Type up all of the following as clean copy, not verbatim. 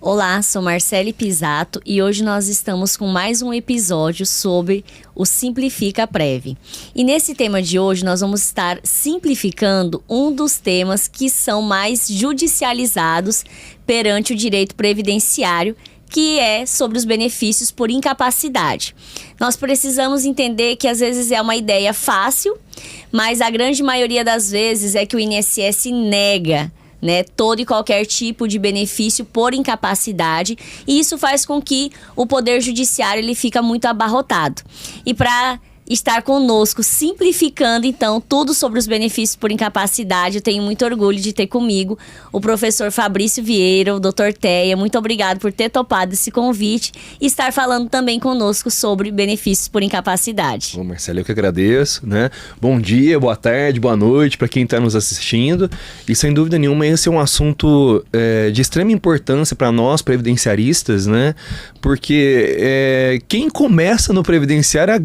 Olá, sou Marcele Pisato e hoje nós estamos com mais um episódio sobre o Simplifica Prev. E nesse tema de hoje nós vamos estar simplificando um dos temas que são mais judicializados perante o direito previdenciário, que é sobre os benefícios por incapacidade. Nós precisamos entender que às vezes é uma ideia fácil, mas a grande maioria das vezes é que o INSS nega, né, todo e qualquer tipo de benefício por incapacidade, e isso faz com que o Poder Judiciário ele fica muito abarrotado. E para estar conosco, simplificando então tudo sobre os benefícios por incapacidade, eu tenho muito orgulho de ter comigo o professor Fabrício Vieira, o Dr. Teia. Muito obrigado por ter topado esse convite e estar falando também conosco sobre benefícios por incapacidade. Bom, Marcelo, eu que agradeço, né? Bom dia, boa tarde, boa noite para quem está nos assistindo. E sem dúvida nenhuma esse é um assunto de extrema importância para nós previdenciaristas, né? Porque quem começa no previdenciário,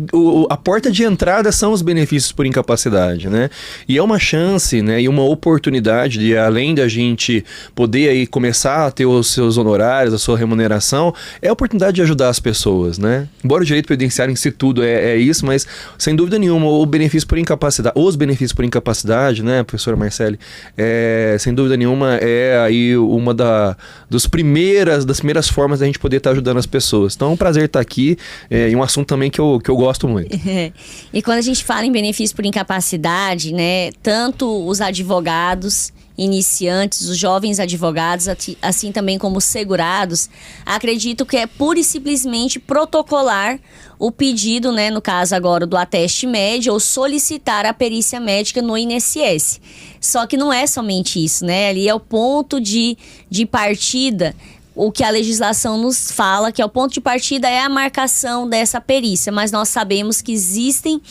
a porta de entrada são os benefícios por incapacidade, né? E é uma chance, né, e uma oportunidade de, além da gente poder aí começar a ter os seus honorários, a sua remuneração, é a oportunidade de ajudar as pessoas, né? Embora o direito previdenciário em si tudo é isso, mas sem dúvida nenhuma os benefícios por incapacidade, né, professora Marcele, sem dúvida nenhuma é aí uma das primeiras formas da gente poder estar ajudando as pessoas. Então é um prazer estar aqui e um assunto também que eu gosto muito. E quando a gente fala em benefício por incapacidade, né, tanto os advogados iniciantes, os jovens advogados, assim também como os segurados, acredito que é pura e simplesmente protocolar o pedido, né, no caso agora do ateste médio, ou solicitar a perícia médica no INSS. Só que não é somente isso, né? Ali é o ponto de partida. O que a legislação nos fala, que é o ponto de partida, é a marcação dessa perícia. Mas nós sabemos que existem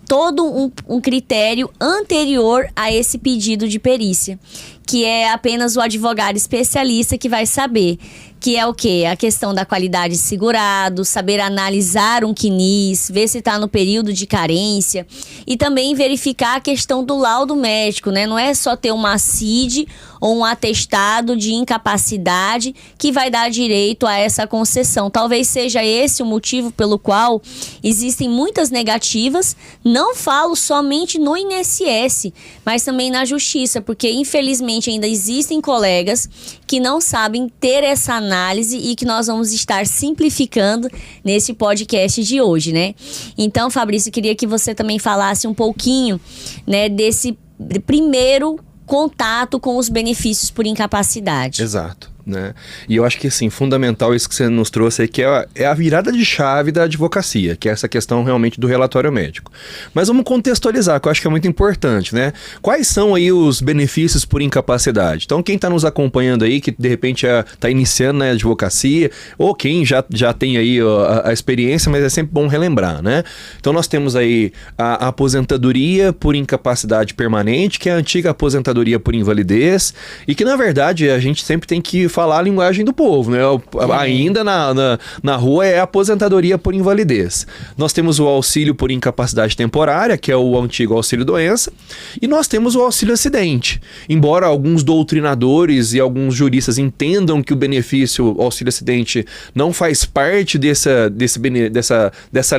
todo um critério anterior a esse pedido de perícia, que é apenas o advogado especialista que vai saber. Que é o quê? A questão da qualidade de segurado, saber analisar um CNIS, ver se está no período de carência e também verificar a questão do laudo médico, né? Não é só ter uma CID ou um atestado de incapacidade que vai dar direito a essa concessão. Talvez seja esse o motivo pelo qual existem muitas negativas. Não falo somente no INSS, mas também na Justiça, porque infelizmente ainda existem colegas que não sabem ter essa análise e que nós vamos estar simplificando nesse podcast de hoje, né? Então, Fabrício, eu queria que você também falasse um pouquinho, né, desse primeiro contato com os benefícios por incapacidade. Exato. Né? E eu acho que assim, fundamental isso que você nos trouxe aí, que é a virada de chave da advocacia, que é essa questão realmente do relatório médico. Mas vamos contextualizar, que eu acho que é muito importante, né? Quais são aí os benefícios por incapacidade? Então quem está nos acompanhando aí, que de repente está iniciando na advocacia, ou quem já tem aí a experiência, mas é sempre bom relembrar, né? Então nós temos aí a aposentadoria por incapacidade permanente, que é a antiga aposentadoria por invalidez, e que na verdade a gente sempre tem que falar a linguagem do povo, né? Ainda na rua é a aposentadoria por invalidez. Nós temos o auxílio por incapacidade temporária, que é o antigo auxílio doença, e nós temos o auxílio acidente. Embora alguns doutrinadores e alguns juristas entendam que o benefício auxílio acidente não faz parte dessa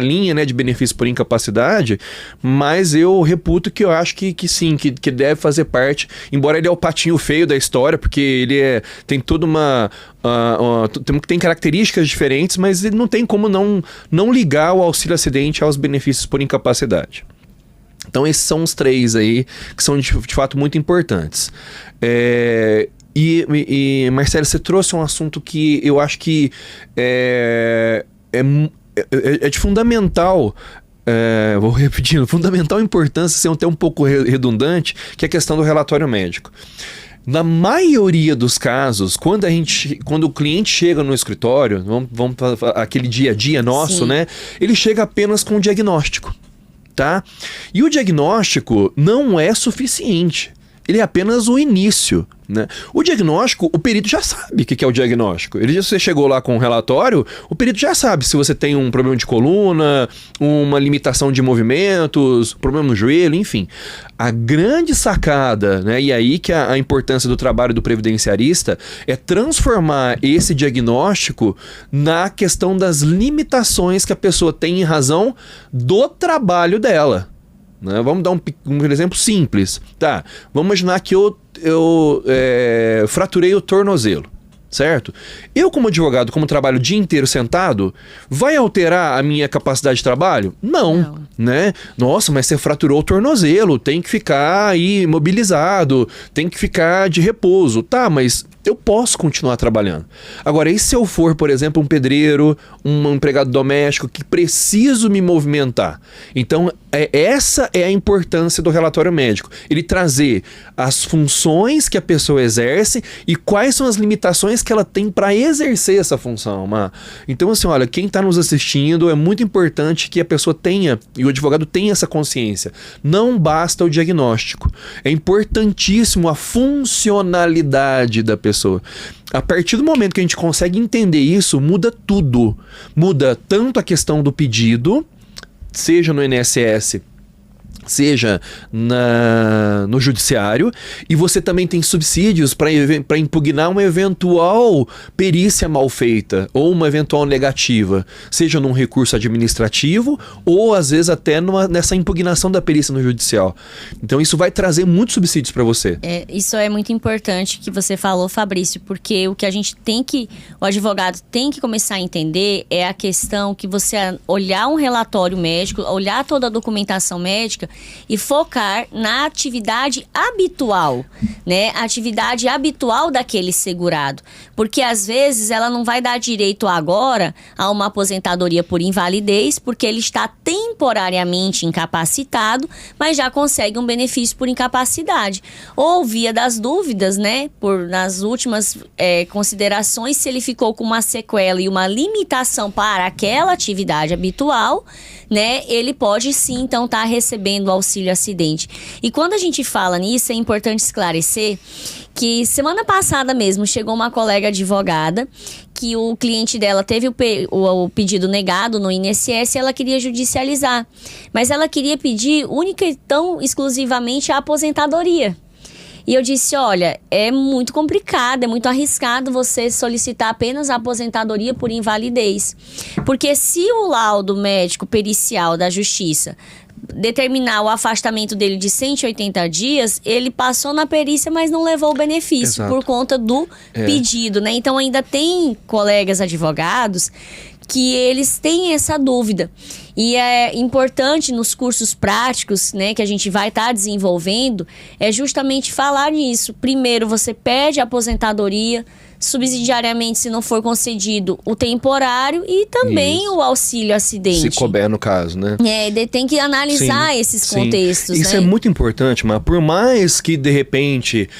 linha, né, de benefício por incapacidade, mas eu reputo que eu acho que sim, que deve fazer parte, embora ele é o patinho feio da história, porque ele tem toda tem características diferentes, mas ele não tem como não ligar o auxílio acidente aos benefícios por incapacidade. Então esses são os três aí que são de fato muito importantes. Marcelo, você trouxe um assunto que eu acho que é de fundamental. Vou repetindo, fundamental importância, ser até um pouco redundante, que é a questão do relatório médico. Na maioria dos casos, quando o cliente chega no escritório, vamos aquele dia a dia nosso, sim, né? Ele chega apenas com um diagnóstico, tá? E o diagnóstico não é suficiente. ele é apenas o início, né? O diagnóstico, o perito já sabe o que é o diagnóstico. Você chegou lá com um relatório, o perito já sabe se você tem um problema de coluna, uma limitação de movimentos, problema no joelho, enfim. A grande sacada, né, e aí que a importância do trabalho do previdenciarista é transformar esse diagnóstico na questão das limitações que a pessoa tem em razão do trabalho dela. Né? Vamos dar um exemplo simples. Tá, vamos imaginar que eu fraturei o tornozelo, certo? Eu, como advogado, como trabalho o dia inteiro sentado, vai alterar a minha capacidade de trabalho? Não. Né? Nossa, mas você fraturou o tornozelo, tem que ficar aí imobilizado, tem que ficar de repouso. Tá, mas eu posso continuar trabalhando. Agora, e se eu for, por exemplo, um pedreiro, um empregado doméstico que preciso me movimentar? Então, essa é a importância do relatório médico. Ele trazer as funções que a pessoa exerce e quais são as limitações que ela tem para exercer essa função. Então, assim, olha, quem está nos assistindo, é muito importante que a pessoa tenha, e o advogado tenha essa consciência. Não basta o diagnóstico. É importantíssimo a funcionalidade da pessoa. A partir do momento que a gente consegue entender isso, muda tudo. Muda tanto a questão do pedido, seja no INSS, seja no judiciário, e você também tem subsídios para impugnar uma eventual perícia mal feita ou uma eventual negativa, seja num recurso administrativo ou às vezes até nessa impugnação da perícia no judicial. Então isso vai trazer muitos subsídios para você. Isso é muito importante que você falou, Fabrício, porque o que a gente o advogado tem que começar a entender é a questão que você olhar um relatório médico, olhar toda a documentação médica e focar na atividade habitual, né? A atividade habitual daquele segurado. Porque às vezes ela não vai dar direito agora a uma aposentadoria por invalidez, porque ele está temporariamente incapacitado, mas já consegue um benefício por incapacidade. Ou via das dúvidas, né? Nas últimas considerações, se ele ficou com uma sequela e uma limitação para aquela atividade habitual, né? Ele pode sim, então, estar recebendo o auxílio acidente. E quando a gente fala nisso, é importante esclarecer que semana passada mesmo chegou uma colega advogada que o cliente dela teve o pedido negado no INSS e ela queria judicializar. Mas ela queria pedir única e tão exclusivamente a aposentadoria. E eu disse, olha, é muito complicado, é muito arriscado você solicitar apenas a aposentadoria por invalidez. Porque se o laudo médico pericial da Justiça determinar o afastamento dele de 180 dias, ele passou na perícia, mas não levou o benefício. Exato. Por conta do pedido, né? Então ainda tem colegas advogados que eles têm essa dúvida. E é importante nos cursos práticos, né, que a gente vai estar desenvolvendo, é justamente falar nisso. Primeiro, você pede a aposentadoria, subsidiariamente, se não for concedido, o temporário e também o auxílio acidente. Se couber no caso, né? Tem que analisar esses contextos. Isso né? é muito importante, mas por mais que, de repente,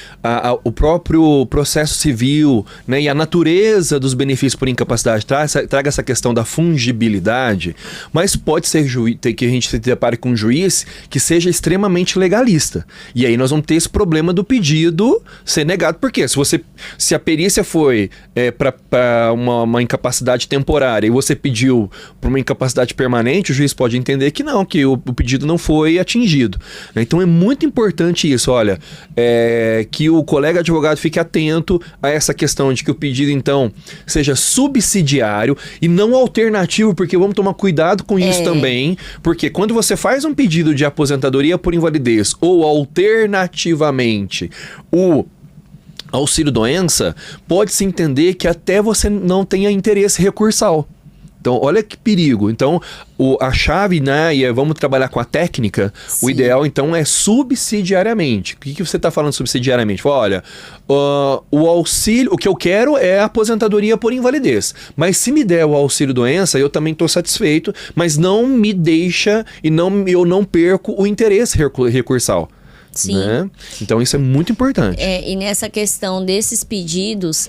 o próprio processo civil, né, e a natureza dos benefícios por incapacidade traga essa questão da fungibilidade, mas pode ser que a gente se depare com um juiz que seja extremamente legalista. E aí nós vamos ter esse problema do pedido ser negado. Por quê? Se a perícia foi para uma incapacidade temporária e você pediu para uma incapacidade permanente, o juiz pode entender que não, que o pedido não foi atingido. Então é muito importante isso, olha, que o colega advogado fique atento a essa questão de que o pedido, então, seja subsidiário e não alternativo, porque vamos tomar cuidado com isso também, porque quando você faz um pedido de aposentadoria por invalidez ou alternativamente o auxílio-doença, pode-se entender que até você não tenha interesse recursal. Então, olha que perigo. Então, a chave, né, e vamos trabalhar com a técnica, sim, o ideal, então, é subsidiariamente. O que você está falando subsidiariamente? Fala, olha, o auxílio, o que eu quero é a aposentadoria por invalidez. Mas se me der o auxílio-doença, eu também estou satisfeito, mas não me deixa e eu não perco o interesse recursal. Sim. Né? Então isso é muito importante. E nessa questão desses pedidos,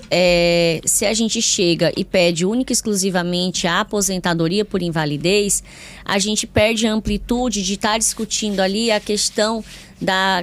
se a gente chega e pede única e exclusivamente a aposentadoria por invalidez, a gente perde a amplitude de estar discutindo ali a questão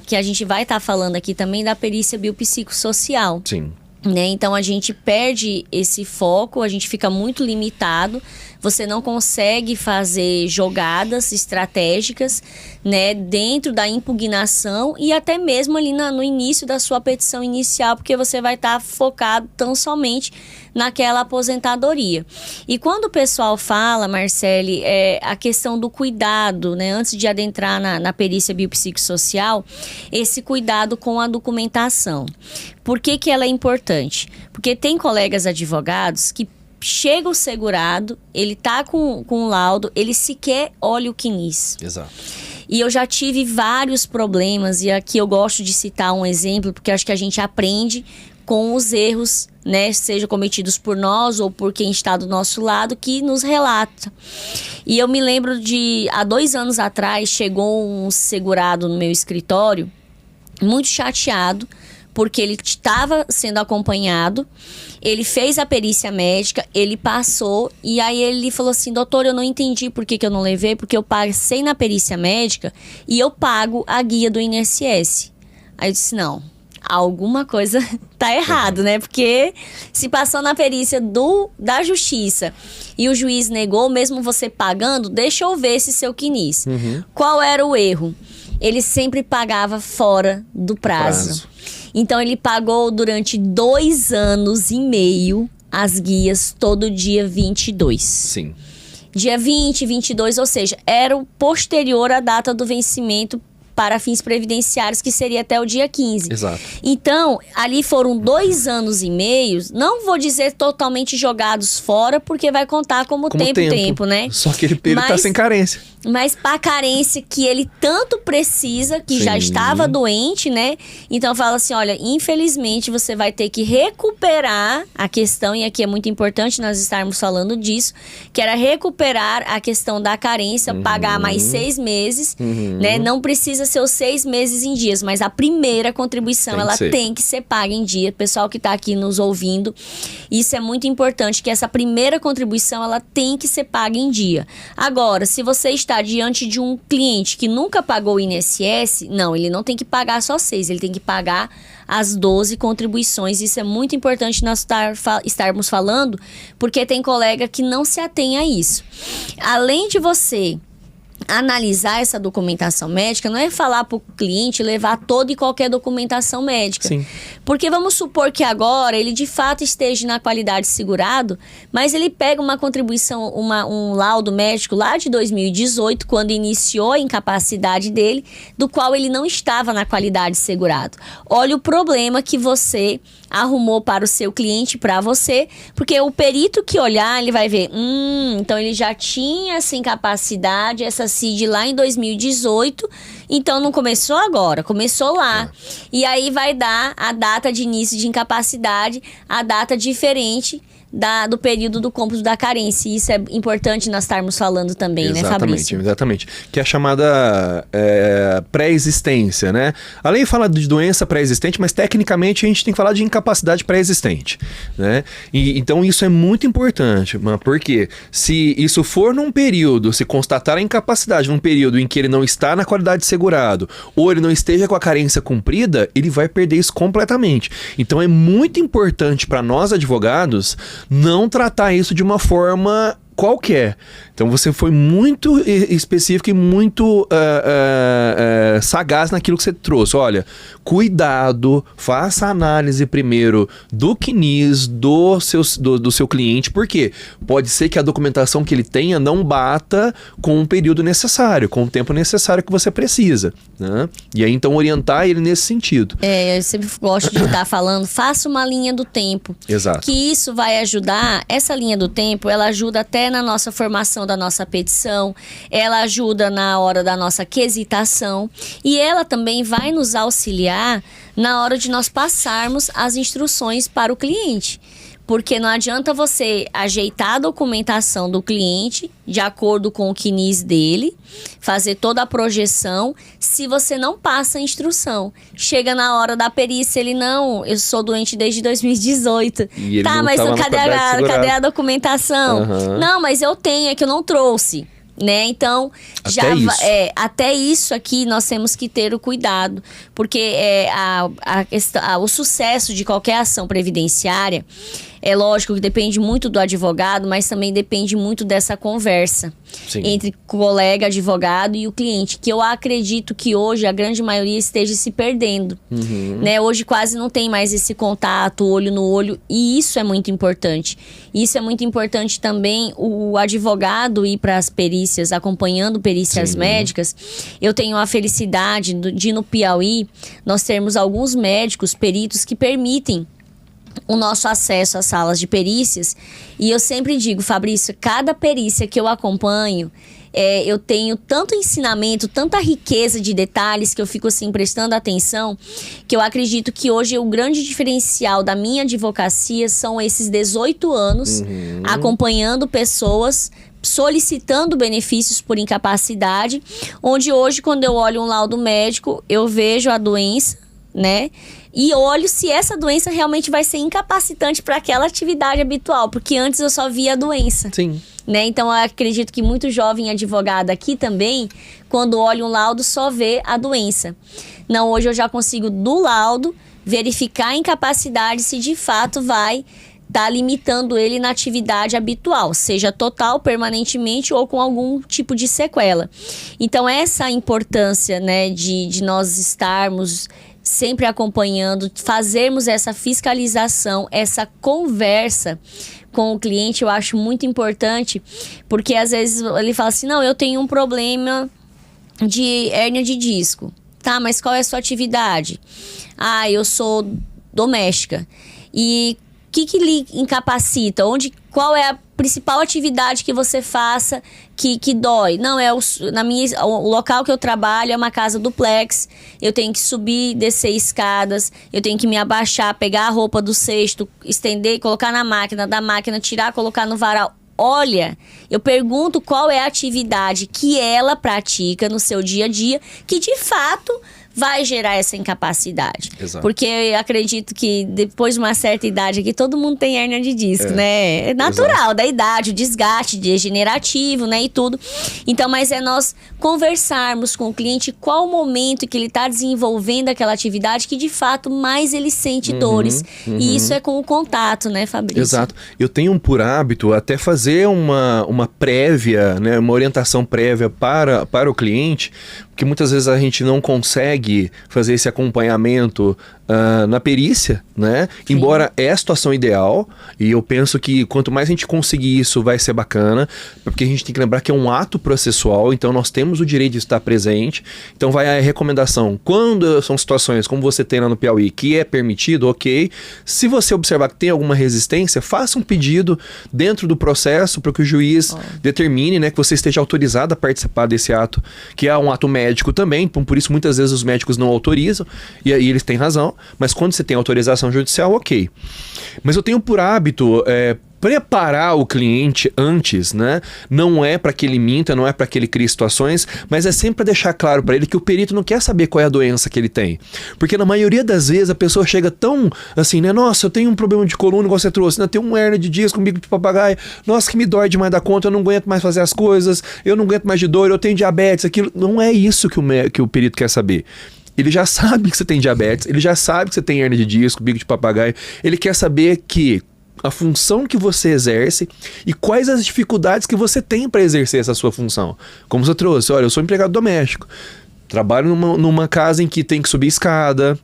que a gente vai estar falando aqui também da perícia biopsicossocial. Sim. Né? Então a gente perde esse foco, a gente fica muito limitado, você não consegue fazer jogadas estratégicas, né, dentro da impugnação e até mesmo ali no início da sua petição inicial, porque você vai estar focado tão somente naquela aposentadoria. E quando o pessoal fala, Marcele, a questão do cuidado, né, antes de adentrar na perícia biopsicossocial, esse cuidado com a documentação. Por que ela é importante? Porque tem colegas advogados que chega o segurado, ele tá com um laudo, ele sequer olha o CNIS. Exato. E eu já tive vários problemas, e aqui eu gosto de citar um exemplo, porque acho que a gente aprende com os erros, né, sejam cometidos por nós ou por quem está do nosso lado, que nos relata. E eu me lembro há 2 anos atrás, chegou um segurado no meu escritório, muito chateado, porque ele estava sendo acompanhado, ele fez a perícia médica, ele passou, e aí ele falou assim, doutor, eu não entendi por que eu não levei, porque eu passei na perícia médica e eu pago a guia do INSS. Aí eu disse, não, alguma coisa tá errado, né? Porque se passou na perícia da justiça e o juiz negou, mesmo você pagando, deixa eu ver esse seu CNIS. Qual era o erro? Ele sempre pagava fora do prazo. Então, ele pagou durante 2 anos e meio as guias todo dia 22. Sim. Dia 20, 22, ou seja, era o posterior à data do vencimento para fins previdenciários, que seria até o dia 15. Exato. Então, ali foram 2 anos e meio, não vou dizer totalmente jogados fora, porque vai contar como tempo, né? Só que ele tá sem carência. Mas para a carência que ele tanto precisa, que Sim. já estava doente, né? Então fala assim, olha, infelizmente você vai ter que recuperar a questão, e aqui é muito importante nós estarmos falando disso, que era recuperar a questão da carência, pagar mais 6 meses, né? Não precisa ser os 6 meses em dias, mas a primeira contribuição, ela tem que ser paga em dia. Pessoal que está aqui nos ouvindo, isso é muito importante, que essa primeira contribuição, ela tem que ser paga em dia. Agora, se você está diante de um cliente que nunca pagou o INSS, não, ele não tem que pagar só 6, ele tem que pagar as 12 contribuições. Isso é muito importante nós estarmos falando, porque tem colega que não se atém a isso. Além de você analisar essa documentação médica, não é falar para o cliente levar toda e qualquer documentação médica. Sim. Porque vamos supor que agora ele de fato esteja na qualidade segurado, mas ele pega uma contribuição, um laudo médico lá de 2018, quando iniciou a incapacidade dele, do qual ele não estava na qualidade segurado. Olha o problema que você arrumou para o seu cliente, para você, porque o perito que olhar, ele vai ver, então ele já tinha essa incapacidade, essa CID lá em 2018, então não começou agora, começou lá. E aí vai dar a data de início de incapacidade, a data diferente do período do cômputo da carência. E isso é importante nós estarmos falando também, né, Fabrício? Exatamente. Que é a chamada pré-existência, né? Além de falar de doença pré-existente, mas tecnicamente a gente tem que falar de incapacidade pré-existente, né? E, então isso é muito importante, porque se isso for num período, se constatar a incapacidade num período em que ele não está na qualidade de segurado, ou ele não esteja com a carência cumprida, ele vai perder isso completamente. Então é muito importante para nós advogados não tratar isso de uma forma qualquer. Então você foi muito específico e muito sagaz naquilo que você trouxe. Olha, cuidado, faça a análise primeiro do CNIS do seu cliente, porque pode ser que a documentação que ele tenha não bata com o período necessário, com o tempo necessário que você precisa, né? E aí então orientar ele nesse sentido. Eu sempre gosto de estar falando, faça uma linha do tempo. Exato. Que isso vai ajudar, essa linha do tempo, ela ajuda até na nossa formação da nossa petição, ela ajuda na hora da nossa quesitação e ela também vai nos auxiliar na hora de nós passarmos as instruções para o cliente. Porque não adianta você ajeitar a documentação do cliente de acordo com o CNIS dele, fazer toda a projeção, se você não passa a instrução. Chega na hora da perícia, ele não, eu sou doente desde 2018. E ele tá, não mas tava cadê a documentação? Uhum. Não, mas eu tenho, é que eu não trouxe. né? Então, até isso aqui nós temos que ter o cuidado, porque o sucesso de qualquer ação previdenciária, é lógico que depende muito do advogado, mas também depende muito dessa conversa entre colega advogado e o cliente, que eu acredito que hoje a grande maioria esteja se perdendo, né? Hoje quase não tem mais esse contato olho no olho, e isso é muito importante. Isso é muito importante também, o advogado ir para as perícias, acompanhando perícias médicas. Eu tenho a felicidade de no Piauí nós termos alguns médicos, peritos que permitem o nosso acesso às salas de perícias. E eu sempre digo, Fabrício, cada perícia que eu acompanho, eu tenho tanto ensinamento, tanta riqueza de detalhes que eu fico assim prestando atenção, que eu acredito que hoje o grande diferencial da minha advocacia são esses 18 anos acompanhando pessoas, solicitando benefícios por incapacidade, onde hoje, quando eu olho um laudo médico, eu vejo a doença, né? E olho se essa doença realmente vai ser incapacitante para aquela atividade habitual, porque antes eu só via a doença. Sim. Né? Então, eu acredito que muito jovem advogado aqui também, quando olha um laudo, só vê a doença. Não, hoje eu já consigo, do laudo, verificar a incapacidade se de fato vai estar limitando ele na atividade habitual, seja total, permanentemente ou com algum tipo de sequela. Então, essa importância, né, de nós estarmos sempre acompanhando, fazermos essa fiscalização, essa conversa com o cliente, eu acho muito importante, porque às vezes ele fala assim, não, eu tenho um problema de hérnia de disco. Tá, mas qual é a sua atividade? Ah, eu sou doméstica. E o que lhe incapacita? Qual é a principal atividade que você faça que dói? Não, o local que eu trabalho é uma casa duplex, eu tenho que subir, descer escadas, eu tenho que me abaixar, pegar a roupa do cesto, estender, colocar na máquina, da máquina, tirar, colocar no varal. Olha, eu pergunto qual é a atividade que ela pratica no seu dia a dia, que de fato vai gerar essa incapacidade. Exato. Porque eu acredito que depois de uma certa idade aqui, todo mundo tem hérnia de disco, né? É natural da idade, o desgaste degenerativo, né? E tudo. Então, mas é nós conversarmos com o cliente qual o momento que ele está desenvolvendo aquela atividade que de fato mais ele sente dores. E isso é com o contato, né, Fabrício? Exato. Eu tenho por hábito até fazer uma prévia, né? Uma orientação prévia para o cliente, porque muitas vezes a gente não consegue fazer esse acompanhamento na perícia, né? Sim. Embora é a situação ideal, e eu penso que quanto mais a gente conseguir isso, vai ser bacana, porque a gente tem que lembrar que é um ato processual, então nós temos o direito de estar presente. Então vai a recomendação, quando são situações como você tem lá no Piauí, que é permitido, ok. Se você observar que tem alguma resistência, faça um pedido dentro do processo para que o juiz determine, né, que você esteja autorizado a participar desse ato, que é um ato médico também, por isso muitas vezes os médicos não autorizam, e aí eles têm razão, mas quando você tem autorização judicial, ok. Mas eu tenho por hábito preparar o cliente antes, né? Não é para que ele minta, não é para que ele crie situações, mas é sempre para deixar claro para ele que o perito não quer saber qual é a doença que ele tem. Porque na maioria das vezes a pessoa chega tão assim, né? Nossa, eu tenho um problema de coluna, igual você trouxe, né? Eu tenho um hérnia de disco, um bico de papagaio, nossa, que me dói demais da conta, eu não aguento mais fazer as coisas, eu não aguento mais de dor, eu tenho diabetes, aquilo. Não é isso que o perito quer saber. Ele já sabe que você tem diabetes, ele já sabe que você tem hérnia de disco, bico de papagaio. Ele quer saber que a função que você exerce e quais as dificuldades que você tem para exercer essa sua função. Como você trouxe, olha, eu sou empregado doméstico, trabalho numa casa em que tem que subir escada,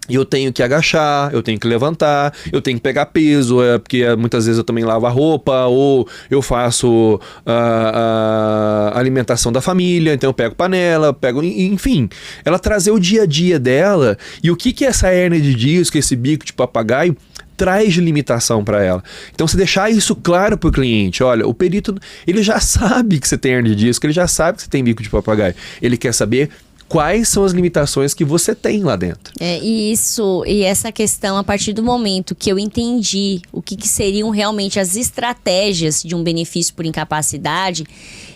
e eu tenho que agachar, eu tenho que levantar, eu tenho que pegar peso, porque muitas vezes eu também lavo a roupa, ou eu faço a alimentação da família, então eu pego panela, enfim. Ela trazer o dia a dia dela e o que essa hérnia de disco, esse bico de papagaio traz de limitação para ela. Então, você deixar isso claro para o cliente, olha, o perito, ele já sabe que você tem hérnia de disco, ele já sabe que você tem bico de papagaio, ele quer saber quais são as limitações que você tem lá dentro. E essa questão, a partir do momento que eu entendi o que seriam realmente as estratégias de um benefício por incapacidade,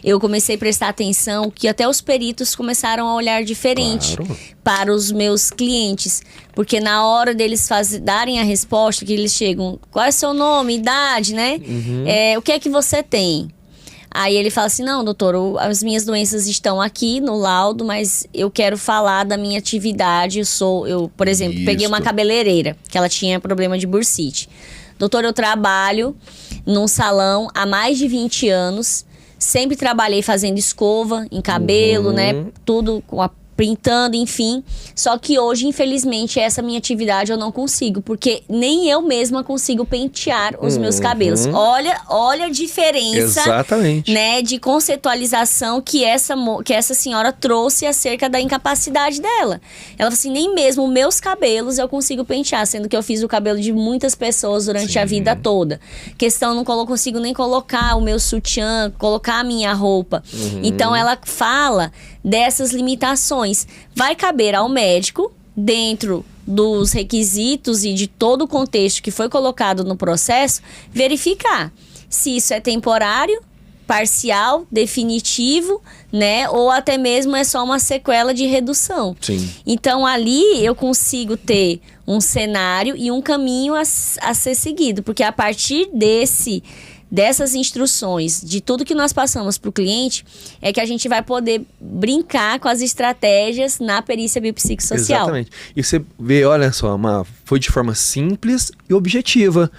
eu comecei a prestar atenção que até os peritos começaram a olhar diferente para os meus clientes. Porque na hora deles darem a resposta, que eles chegam, qual é o seu nome, idade, né? O que é que você tem? Aí ele fala assim, não, doutor, as minhas doenças estão aqui no laudo, mas eu quero falar da minha atividade. Eu, por exemplo, peguei uma cabeleireira, que ela tinha problema de bursite. Doutor, eu trabalho num salão há mais de 20 anos. Sempre trabalhei fazendo escova em cabelo, né? Tudo pintando, enfim. Só que hoje, infelizmente, essa minha atividade eu não consigo, porque nem eu mesma consigo pentear os meus cabelos. Olha a diferença, exatamente, né, de conceitualização que essa senhora trouxe acerca da incapacidade dela. Ela falou assim, nem mesmo meus cabelos eu consigo pentear, sendo que eu fiz o cabelo de muitas pessoas durante a vida toda. Questão, não consigo nem colocar o meu sutiã, colocar a minha roupa. Então, ela fala dessas limitações. Vai caber ao médico, dentro dos requisitos e de todo o contexto que foi colocado no processo, verificar se isso é temporário, parcial, definitivo, né? Ou até mesmo é só uma sequela de redução. Sim. Então, ali eu consigo ter um cenário e um caminho a ser seguido, porque a partir dessas instruções, de tudo que nós passamos para o cliente, é que a gente vai poder brincar com as estratégias na perícia biopsicossocial. Exatamente. E você vê, olha só, foi de forma simples e objetiva.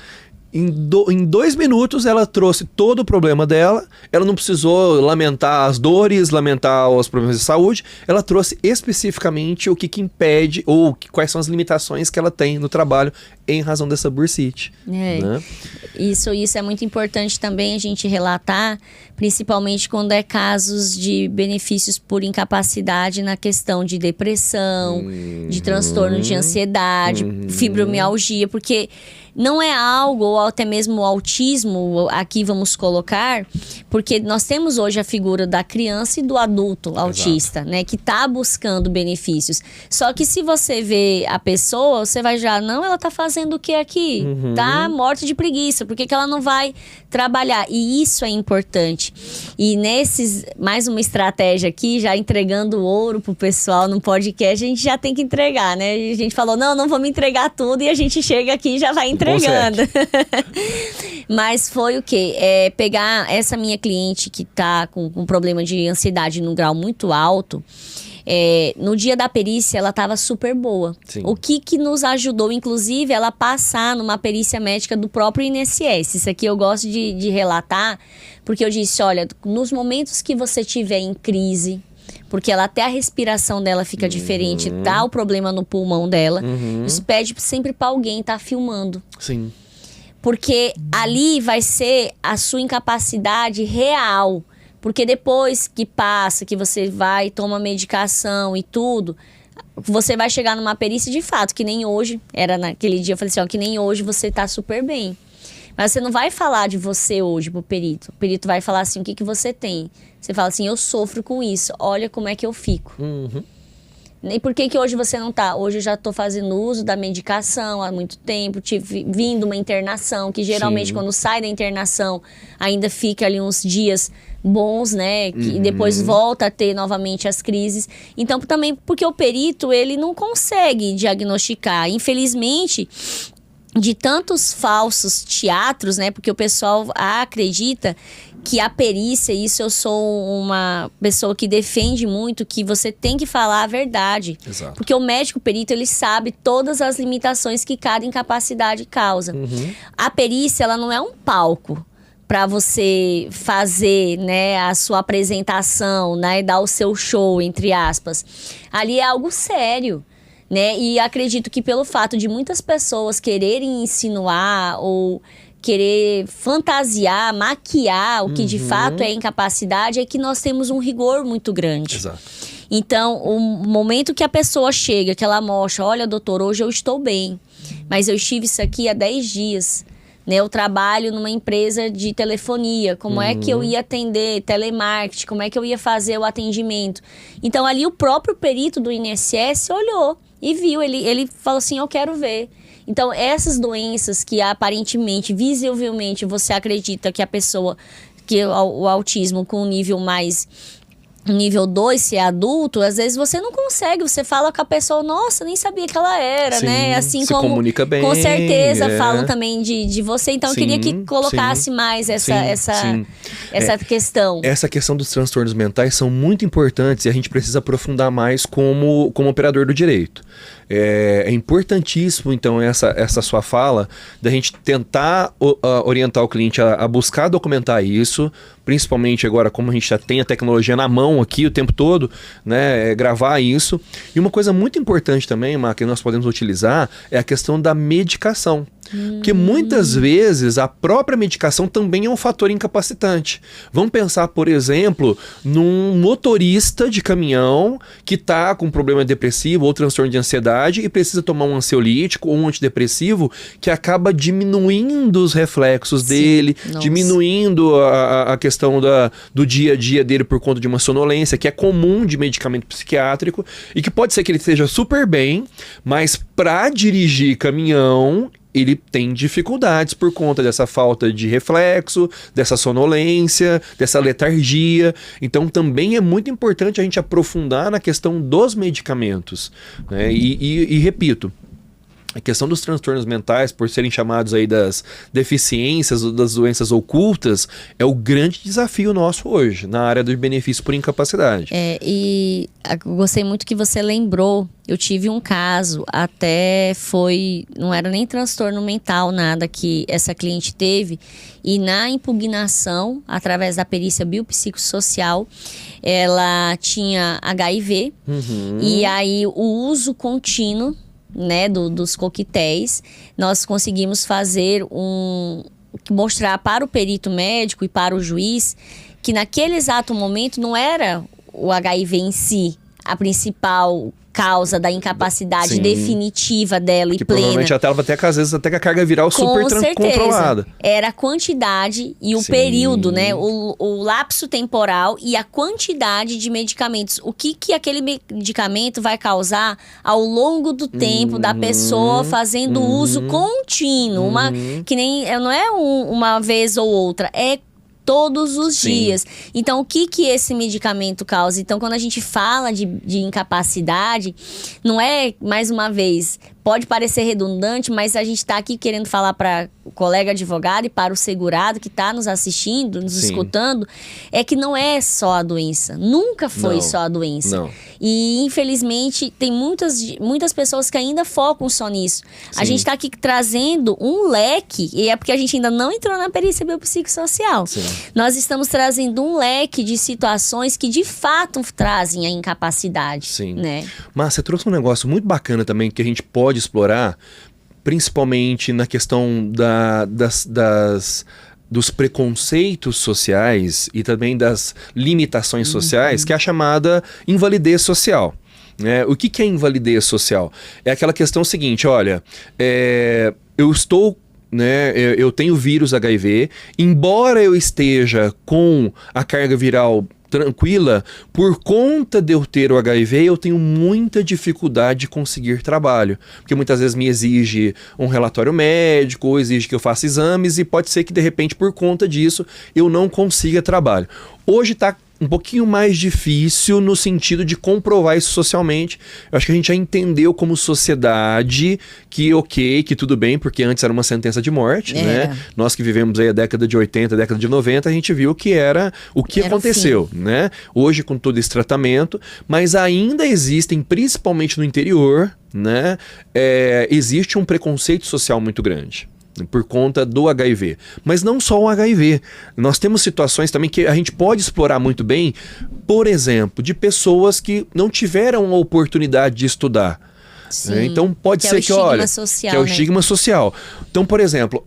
Em 2 minutos ela trouxe todo o problema dela, ela não precisou lamentar as dores, lamentar os problemas de saúde, ela trouxe especificamente o que impede ou quais são as limitações que ela tem no trabalho em razão dessa bursite. Né? Isso é muito importante também a gente relatar, principalmente quando é casos de benefícios por incapacidade na questão de depressão, de transtorno de ansiedade, fibromialgia, porque não é algo, ou até mesmo o autismo, aqui vamos colocar, porque nós temos hoje a figura da criança e do adulto autista, né, que está buscando benefícios. Só que se você vê a pessoa, você vai já, não, ela está fazendo o que aqui? Tá morta de preguiça, por que ela não vai trabalhar? E isso é importante. E mais uma estratégia aqui, já entregando ouro pro pessoal no podcast, a gente já tem que entregar, né? A gente falou, não vamos entregar tudo, e a gente chega aqui e já vai entregando. Mas foi o quê? Pegar essa minha cliente que tá com um problema de ansiedade num grau muito alto. No dia da perícia, ela estava super boa. Sim. O que nos ajudou, inclusive, ela passar numa perícia médica do próprio INSS. Isso aqui eu gosto de relatar, porque eu disse, olha, nos momentos que você tiver em crise, porque até a respiração dela fica diferente, dá o problema no pulmão dela, isso pede sempre para alguém estar filmando. Sim. Porque ali vai ser a sua incapacidade real. Porque depois que passa, que você vai, toma medicação e tudo, você vai chegar numa perícia de fato, que nem hoje, era naquele dia, eu falei assim, ó, que nem hoje você tá super bem. Mas você não vai falar de você hoje pro perito. O perito vai falar assim, o que você tem? Você fala assim, eu sofro com isso, olha como é que eu fico. E por que hoje você não tá? Hoje eu já tô fazendo uso da medicação há muito tempo, tive vindo uma internação, que geralmente quando sai da internação ainda fica ali uns dias bons, né? E depois volta a ter novamente as crises. Então, também porque o perito, ele não consegue diagnosticar. Infelizmente, de tantos falsos teatros, né? Porque o pessoal acredita que a perícia, isso eu sou uma pessoa que defende muito, que você tem que falar a verdade. Exato. Porque o médico perito, ele sabe todas as limitações que cada incapacidade causa. A perícia, ela não é um palco para você fazer, né, a sua apresentação, né, dar o seu show, entre aspas. Ali é algo sério, né? E acredito que pelo fato de muitas pessoas quererem insinuar ou querer fantasiar, maquiar o que de fato é incapacidade, é que nós temos um rigor muito grande. Exato. Então, o momento que a pessoa chega, que ela mostra, olha, doutor, hoje eu estou bem, mas eu estive isso aqui há 10 dias. Né, eu trabalho numa empresa de telefonia, como é que eu ia atender telemarketing, como é que eu ia fazer o atendimento. Então, ali o próprio perito do INSS olhou e viu, ele falou assim, eu quero ver. Então, essas doenças que aparentemente, visivelmente, você acredita que a pessoa, que o autismo com um nível mais nível 2, se é adulto, às vezes você não consegue, você fala com a pessoa, nossa, nem sabia que ela era, Sim, né? Assim se como comunica bem, com certeza falam também de você, então eu Sim, queria que colocasse mais essa questão. Essa questão dos transtornos mentais são muito importantes e a gente precisa aprofundar mais como operador do direito. É importantíssimo, então, essa sua fala, da gente tentar orientar o cliente a buscar documentar isso, principalmente agora, como a gente já tem a tecnologia na mão aqui o tempo todo, né, gravar isso. E uma coisa muito importante também, Má, que nós podemos utilizar, é a questão da medicação. Porque muitas vezes a própria medicação também é um fator incapacitante. Vamos pensar, por exemplo, num motorista de caminhão que está com problema depressivo ou transtorno de ansiedade e precisa tomar um ansiolítico ou um antidepressivo que acaba diminuindo os reflexos dele, diminuindo a questão do dia a dia dele por conta de uma sonolência, que é comum de medicamento psiquiátrico e que pode ser que ele esteja super bem, mas para dirigir caminhão ele tem dificuldades por conta dessa falta de reflexo, dessa sonolência, dessa letargia. Então também é muito importante a gente aprofundar na questão dos medicamentos, né? E repito, a questão dos transtornos mentais, por serem chamados aí das deficiências ou das doenças ocultas, é o grande desafio nosso hoje, na área do benefício por incapacidade. E eu gostei muito que você lembrou. Eu tive um caso, não era nem transtorno mental, nada, que essa cliente teve. E na impugnação, através da perícia biopsicossocial, ela tinha HIV. E aí o uso contínuo, né, dos coquetéis, nós conseguimos fazer mostrar para o perito médico e para o juiz que naquele exato momento não era o HIV em si a principal causa da incapacidade definitiva dela e que plena. Provavelmente até ela às vezes até com a carga viral super controlada. Era a quantidade e o período, né? O lapso temporal e a quantidade de medicamentos. O que aquele medicamento vai causar ao longo do tempo da pessoa fazendo uso contínuo. Que nem não é uma vez ou outra, é todos os dias. Então, o que esse medicamento causa? Então, quando a gente fala de incapacidade, não é, mais uma vez, pode parecer redundante, mas a gente está aqui querendo falar para o colega advogado e para o segurado que está nos assistindo, nos escutando, é que não é só a doença. Nunca foi só a doença. Não. E, infelizmente, tem muitas pessoas que ainda focam só nisso. A gente está aqui trazendo um leque, e é porque a gente ainda não entrou na perícia biopsicossocial. Nós estamos trazendo um leque de situações que, de fato, trazem a incapacidade. Né? Mas você trouxe um negócio muito bacana também que a gente pode explorar, principalmente na questão dos preconceitos sociais e também das limitações sociais, que é a chamada invalidez social. O que é invalidez social? É aquela questão seguinte, olha, eu tenho vírus HIV, embora eu esteja com a carga viral tranquila, por conta de eu ter o HIV, eu tenho muita dificuldade de conseguir trabalho, porque muitas vezes me exige um relatório médico, ou exige que eu faça exames, e pode ser que de repente por conta disso eu não consiga trabalho. Hoje está um pouquinho mais difícil no sentido de comprovar isso socialmente. Eu acho que a gente já entendeu como sociedade que que tudo bem, porque antes era uma sentença de morte, né? Nós que vivemos aí a década de 80, a década de 90, a gente viu que era o que aconteceu, né? Hoje com todo esse tratamento, mas ainda existem, principalmente no interior, né? Existe um preconceito social muito grande por conta do HIV. Mas não só o HIV. Nós temos situações também que a gente pode explorar muito bem, por exemplo, de pessoas que não tiveram a oportunidade de estudar. Então pode ser que, olha, que é o estigma social. Então, por exemplo,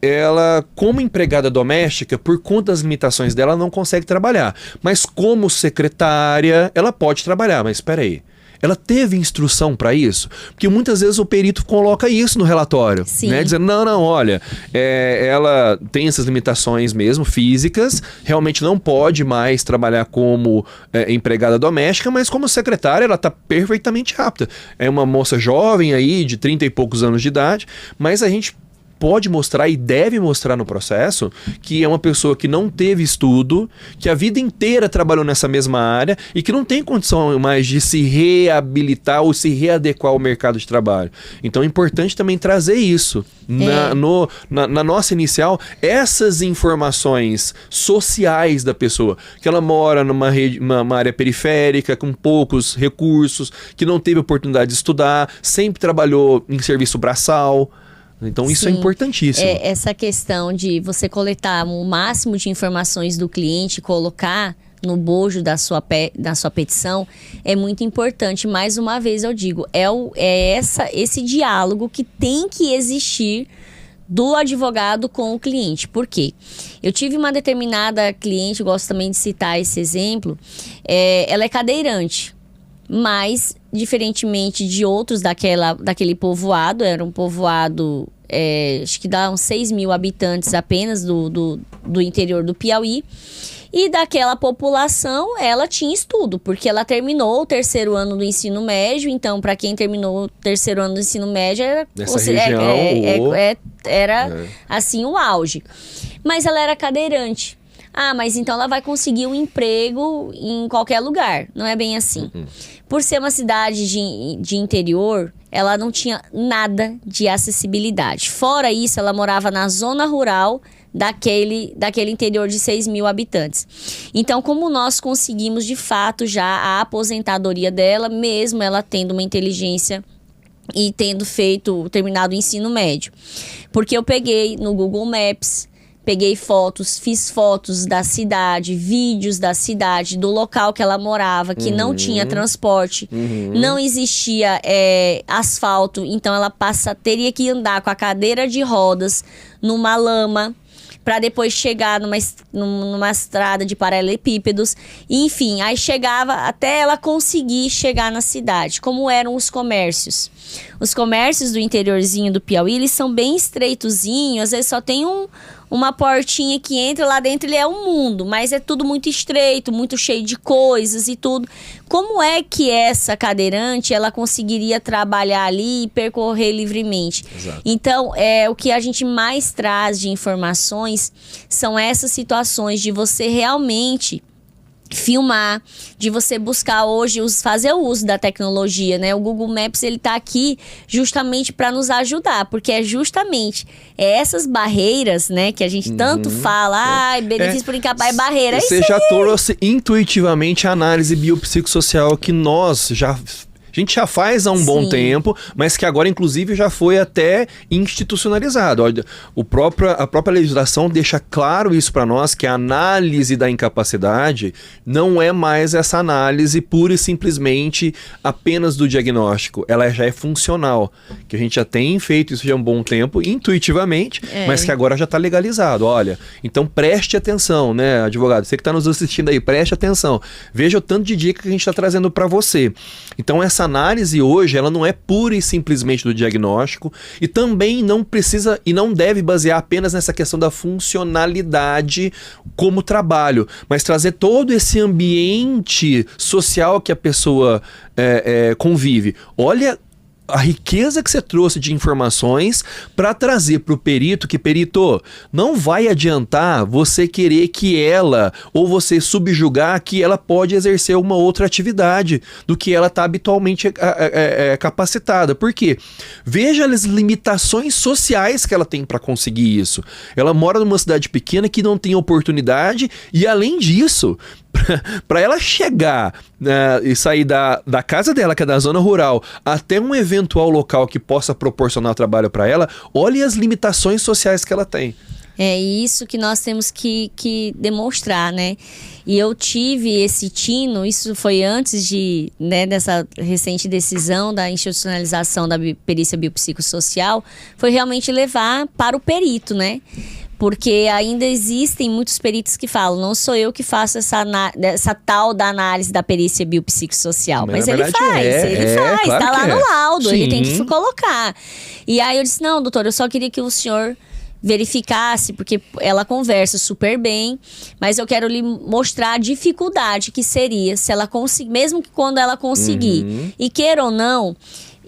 ela, como empregada doméstica, por conta das limitações dela, não consegue trabalhar. Mas como secretária, ela pode trabalhar. Mas espera aí. Ela teve instrução para isso? Porque muitas vezes o perito coloca isso no relatório, né? Dizendo, não, olha, ela tem essas limitações mesmo, físicas, realmente não pode mais trabalhar como empregada doméstica, mas como secretária ela está perfeitamente apta. É uma moça jovem aí, de 30 e poucos anos de idade, mas a gente pode mostrar e deve mostrar no processo que é uma pessoa que não teve estudo, que a vida inteira trabalhou nessa mesma área e que não tem condição mais de se reabilitar ou se readequar ao mercado de trabalho. Então é importante também trazer isso. Na nossa inicial, essas informações sociais da pessoa, que ela mora numa área periférica, com poucos recursos, que não teve oportunidade de estudar, sempre trabalhou em serviço braçal. Então isso é importantíssimo. Essa questão de você coletar o máximo de informações do cliente, colocar no bojo da sua petição, é muito importante. Mais uma vez eu digo, esse diálogo que tem que existir do advogado com o cliente. Por quê? Eu tive uma determinada cliente, gosto também de citar esse exemplo, ela é cadeirante, mas diferentemente de outros daquele povoado, era um povoado, acho que dá uns 6 mil habitantes apenas do interior do Piauí. E daquela população, ela tinha estudo, porque ela terminou o 3º ano do ensino médio. Então, para quem terminou o 3º ano do ensino médio, era assim o auge. Mas ela era cadeirante. Ah, mas então ela vai conseguir um emprego em qualquer lugar. Não é bem assim. Por ser uma cidade de interior, ela não tinha nada de acessibilidade. Fora isso, ela morava na zona rural daquele interior de 6 mil habitantes. Então, como nós conseguimos, de fato, já a aposentadoria dela, mesmo ela tendo uma inteligência e tendo terminado o ensino médio? Porque eu peguei no Google Maps, peguei fotos, fiz fotos da cidade, vídeos da cidade, do local que ela morava, que não tinha transporte, não existia asfalto, então ela teria que andar com a cadeira de rodas numa lama, para depois chegar numa estrada de paralelepípedos. Enfim, aí chegava até ela conseguir chegar na cidade. Como eram os comércios? Os comércios do interiorzinho do Piauí, eles são bem estreitozinhos, às vezes só tem uma portinha que entra lá dentro, ele é um mundo, mas é tudo muito estreito, muito cheio de coisas e tudo. Como é que essa cadeirante, ela conseguiria trabalhar ali e percorrer livremente? Exato. Então, o que a gente mais traz de informações são essas situações de você realmente filmar, de você buscar hoje, fazer o uso da tecnologia, né? O Google Maps, ele tá aqui justamente para nos ajudar, porque é justamente essas barreiras, né, que a gente tanto fala, benefício por incapaz, barreira. Você já trouxe intuitivamente a análise biopsicossocial que a gente já faz há um bom tempo, mas que agora, inclusive, já foi até institucionalizado. Olha, a própria legislação deixa claro isso para nós, que a análise da incapacidade não é mais essa análise pura e simplesmente apenas do diagnóstico. Ela já é funcional, que a gente já tem feito isso já há um bom tempo, intuitivamente, mas que agora já está legalizado. Olha, então preste atenção, né, advogado? Você que está nos assistindo aí, preste atenção. Veja o tanto de dica que a gente está trazendo para você. Então, essa análise hoje, ela não é pura e simplesmente do diagnóstico e também não precisa e não deve basear apenas nessa questão da funcionalidade como trabalho, mas trazer todo esse ambiente social que a pessoa convive. Olha a riqueza que você trouxe de informações para trazer para o perito, que perito, não vai adiantar você querer que ela, ou você subjugar que ela pode exercer uma outra atividade do que ela está habitualmente capacitada. Por quê? Veja as limitações sociais que ela tem para conseguir isso. Ela mora numa cidade pequena que não tem oportunidade e, além disso, para ela chegar e sair da casa dela, que é da zona rural, até um eventual local que possa proporcionar trabalho para ela, olhe as limitações sociais que ela tem. É isso que nós temos que demonstrar, né? E eu tive esse tino, isso foi antes dessa recente decisão da institucionalização da perícia biopsicossocial, foi realmente levar para o perito, né? Porque ainda existem muitos peritos que falam, não sou eu que faço essa tal da análise da perícia biopsicossocial. Mas ele faz, claro, tá lá no laudo, ele tem que colocar. E aí eu disse, não, doutor, eu só queria que o senhor verificasse, porque ela conversa super bem, mas eu quero lhe mostrar a dificuldade que seria se ela conseguir, mesmo que quando ela conseguir. E queira ou não,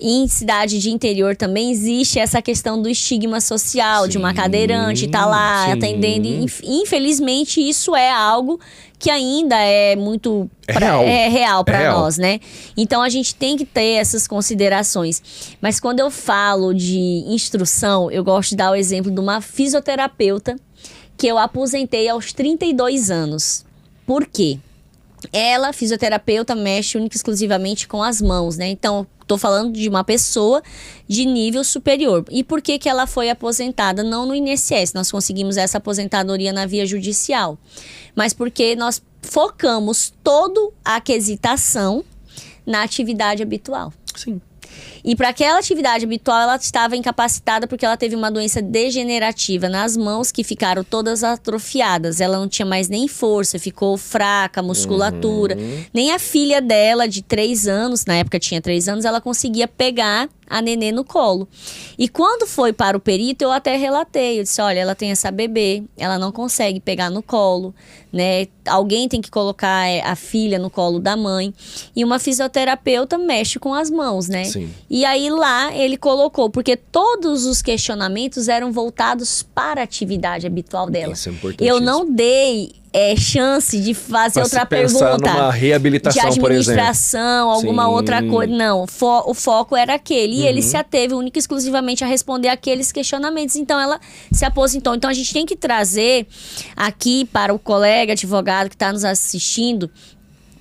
em cidade de interior também existe essa questão do estigma social, de uma cadeirante estar lá atendendo. Infelizmente, isso é algo que ainda é muito real para nós, né? Então, a gente tem que ter essas considerações. Mas quando eu falo de instrução, eu gosto de dar o exemplo de uma fisioterapeuta que eu aposentei aos 32 anos. Por quê? Ela, fisioterapeuta, mexe única e exclusivamente com as mãos, né? Então, estou falando de uma pessoa de nível superior. E por que ela foi aposentada? Não no INSS, nós conseguimos essa aposentadoria na via judicial. Mas porque nós focamos toda a aquisitação na atividade habitual. Sim. E para aquela atividade habitual, ela estava incapacitada porque ela teve uma doença degenerativa nas mãos que ficaram todas atrofiadas. Ela não tinha mais nem força, ficou fraca, musculatura. Nem a filha dela, de 3 anos, na época tinha 3 anos, ela conseguia pegar a nenê no colo. E quando foi para o perito, eu até relatei. Eu disse, olha, ela tem essa bebê, ela não consegue pegar no colo, né? Alguém tem que colocar a filha no colo da mãe. E uma fisioterapeuta mexe com as mãos, né? Sim. E aí lá ele colocou, porque todos os questionamentos eram voltados para a atividade habitual dela. Isso é importante. Eu não dei chance de fazer outra pergunta. Numa reabilitação, de administração, por exemplo. alguma outra coisa. Não, o foco era aquele. E ele se ateve única e exclusivamente a responder aqueles questionamentos. Então, ela se aposentou. Então, a gente tem que trazer aqui para o colega advogado que está nos assistindo,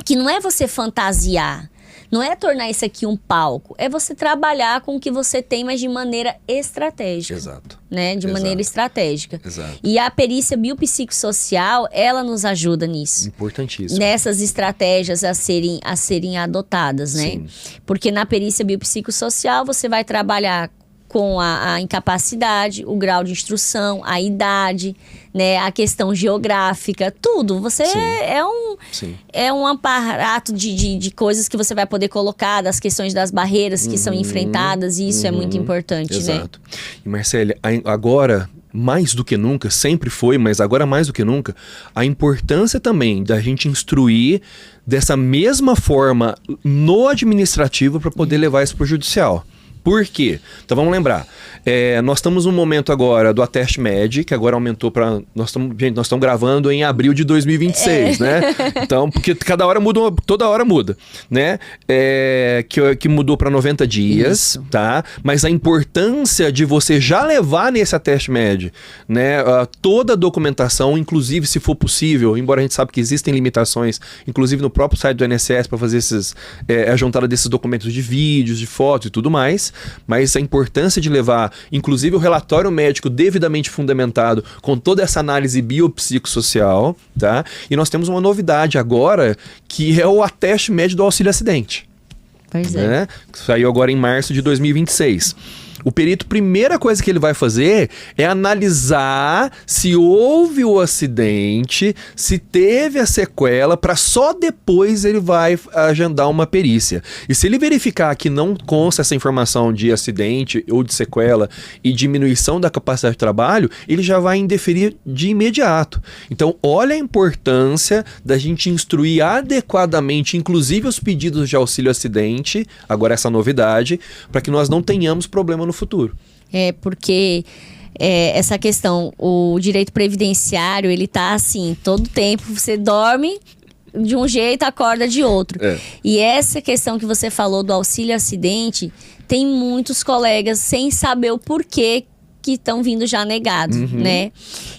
que não é você fantasiar. Não é tornar isso aqui um palco, é você trabalhar com o que você tem, mas de maneira estratégica. Exato. Né? De maneira estratégica. Exato. E a perícia biopsicossocial, ela nos ajuda nisso. Importantíssimo. Nessas estratégias a serem adotadas, né? Sim. Porque na perícia biopsicossocial você vai trabalhar com a incapacidade, o grau de instrução, a idade, né, a questão geográfica, tudo. Você é um aparato de coisas que você vai poder colocar, das questões das barreiras que são enfrentadas, e isso é muito importante, Exato. Né? E Marcele, agora, mais do que nunca, sempre foi, mas agora mais do que nunca, a importância também da gente instruir dessa mesma forma no administrativo para poder levar isso para o judicial. Por quê? Então vamos lembrar, nós estamos num momento agora do Ateste Med, que agora aumentou para... Nós estamos gravando em abril de 2026, né? Então, porque cada hora muda, toda hora muda, né? Que mudou para 90 dias, isso. Tá? Mas a importância de você já levar nesse Ateste Med, né? Toda a documentação, inclusive se for possível, embora a gente saiba que existem limitações, inclusive no próprio site do INSS para fazer a juntada desses documentos de vídeos, de fotos e tudo mais, mas a importância de levar, inclusive, o relatório médico devidamente fundamentado com toda essa análise biopsicossocial, tá? E nós temos uma novidade agora, que é o Ateste Med do auxílio acidente. Pois né? Saiu agora em março de 2026. O perito, primeira coisa que ele vai fazer é analisar se houve o acidente, se teve a sequela, para só depois ele vai agendar uma perícia. E se ele verificar que não consta essa informação de acidente ou de sequela e diminuição da capacidade de trabalho, ele já vai indeferir de imediato. Então, olha a importância da gente instruir adequadamente, inclusive os pedidos de auxílio acidente, agora essa novidade, para que nós não tenhamos problema no futuro. Porque essa questão, o direito previdenciário, ele tá assim, todo tempo você dorme de um jeito, acorda de outro. E essa questão que você falou do auxílio acidente, tem muitos colegas sem saber o porquê que estão vindo já negados, né?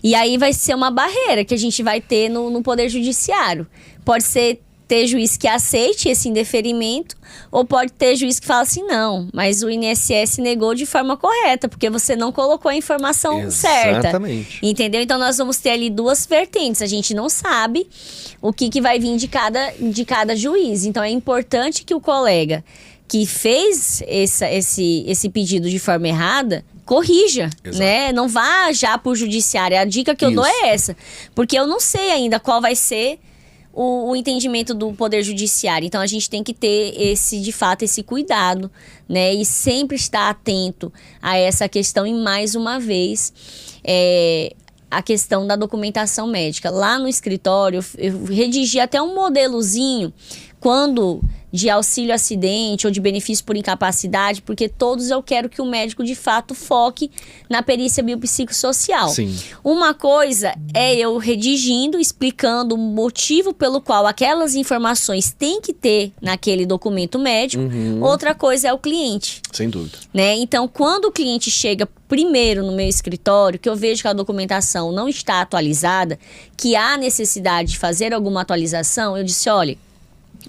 E aí vai ser uma barreira que a gente vai ter no Poder Judiciário. Pode ter juiz que aceite esse indeferimento, ou pode ter juiz que fala assim, não, mas o INSS negou de forma correta, porque você não colocou a informação certa. Exatamente. Entendeu? Então, nós vamos ter ali duas vertentes. A gente não sabe o que vai vir de cada juiz. Então, é importante que o colega que fez esse pedido de forma errada corrija, né? Não vá já para o judiciário. A dica que eu dou é essa. Porque eu não sei ainda qual vai ser o entendimento do Poder Judiciário. Então, a gente tem que ter de fato, esse cuidado, né? E sempre estar atento a essa questão. E, mais uma vez, a questão da documentação médica. Lá no escritório, eu redigi até um modelozinho quando de auxílio acidente ou de benefício por incapacidade, porque todos eu quero que o médico de fato foque na perícia biopsicossocial. Sim. Uma coisa é eu redigindo, explicando o motivo pelo qual aquelas informações têm que ter naquele documento médico. Outra coisa é o cliente. Sem dúvida. Né? Então, quando o cliente chega primeiro no meu escritório, que eu vejo que a documentação não está atualizada, que há necessidade de fazer alguma atualização, eu disse, olha,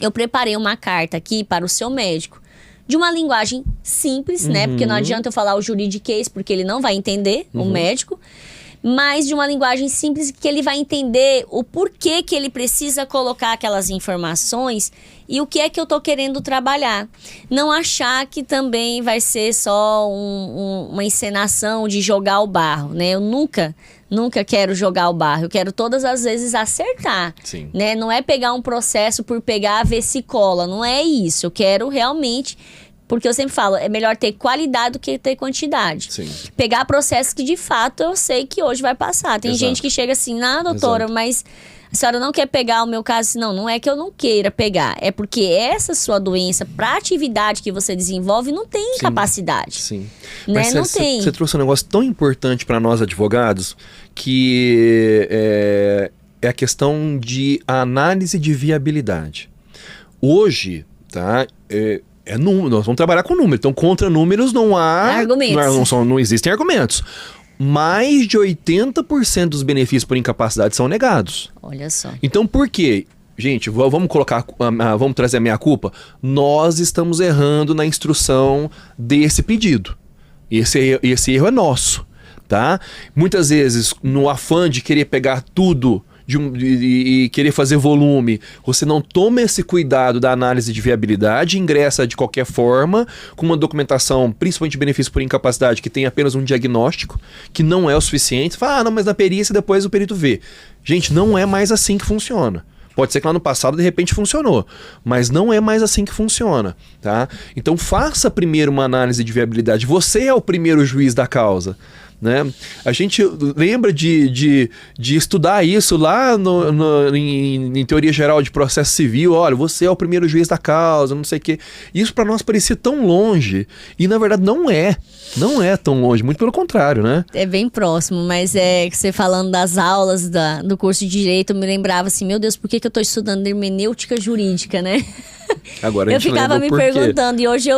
eu preparei uma carta aqui para o seu médico, de uma linguagem simples, né? Porque não adianta eu falar o juridiquês, porque ele não vai entender, o médico, mas de uma linguagem simples que ele vai entender o porquê que ele precisa colocar aquelas informações e o que é que eu tô querendo trabalhar. Não achar que também vai ser só uma encenação de jogar o barro, né? Eu nunca quero jogar o barro, eu quero todas as vezes acertar, Sim. né? Não é pegar um processo por pegar, ver se cola, não é isso. Eu quero realmente, porque eu sempre falo, é melhor ter qualidade do que ter quantidade. Sim. Pegar processos que de fato eu sei que hoje vai passar. Tem Exato. gente que chega assim, doutora, Exato. mas a senhora não quer pegar o meu caso? Não é que eu não queira pegar, é porque essa sua doença, para atividade que você desenvolve, não tem capacidade. Sim. Né? Mas Não tem. Você trouxe um negócio tão importante para nós advogados, que é a questão de análise de viabilidade. Hoje, tá? Nós vamos trabalhar com números. Então, contra números não há argumentos. Não existem argumentos. Mais de 80% dos benefícios por incapacidade são negados. Olha só. Então, por quê? Gente, vamos trazer a meia-culpa? Nós estamos errando na instrução desse pedido. Esse erro é nosso, tá? Muitas vezes, no afã de querer pegar tudo e querer fazer volume, você não toma esse cuidado da análise de viabilidade, ingressa de qualquer forma, com uma documentação, principalmente de benefício por incapacidade, que tem apenas um diagnóstico, que não é o suficiente. Você fala, não, mas na perícia depois o perito vê. Gente, não é mais assim que funciona. Pode ser que lá no passado, de repente, funcionou. Mas não é mais assim que funciona, tá? Então, faça primeiro uma análise de viabilidade. Você é o primeiro juiz da causa, né? A gente lembra de estudar isso lá em teoria geral de processo civil. Olha, você é o primeiro juiz da causa, não sei o quê. Isso para nós parecia tão longe. E, na verdade, não é. Não é tão longe, muito pelo contrário, né? É bem próximo, mas você falando das aulas do curso de Direito, eu me lembrava assim, meu Deus, por que eu estou estudando hermenêutica jurídica, né? Agora a Eu gente ficava me lembra o porquê. perguntando, e hoje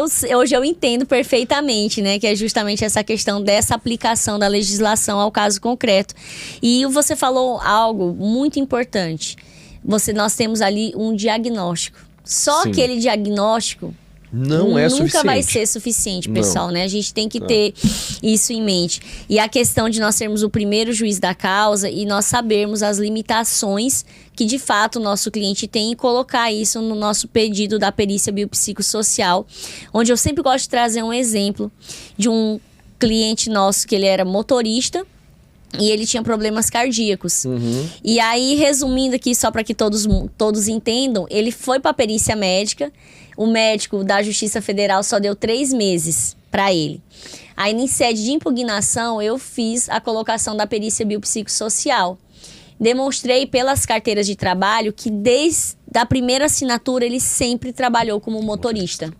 eu entendo perfeitamente, né? Que é justamente essa questão dessa aplicação da legislação ao caso concreto. E você falou algo muito importante. Nós temos ali um diagnóstico. Só Sim. aquele diagnóstico nunca vai ser suficiente, pessoal, né? A gente tem que ter isso em mente. E a questão de nós sermos o primeiro juiz da causa e nós sabermos as limitações que, de fato, o nosso cliente tem e colocar isso no nosso pedido da perícia biopsicossocial, onde eu sempre gosto de trazer um exemplo de um cliente nosso que ele era motorista, e ele tinha problemas cardíacos. E aí, resumindo aqui, só para que todos entendam, ele foi para a perícia médica. O médico da Justiça Federal só deu 3 meses para ele. Aí, em sede de impugnação, eu fiz a colocação da perícia biopsicossocial. Demonstrei pelas carteiras de trabalho que desde a primeira assinatura ele sempre trabalhou como motorista.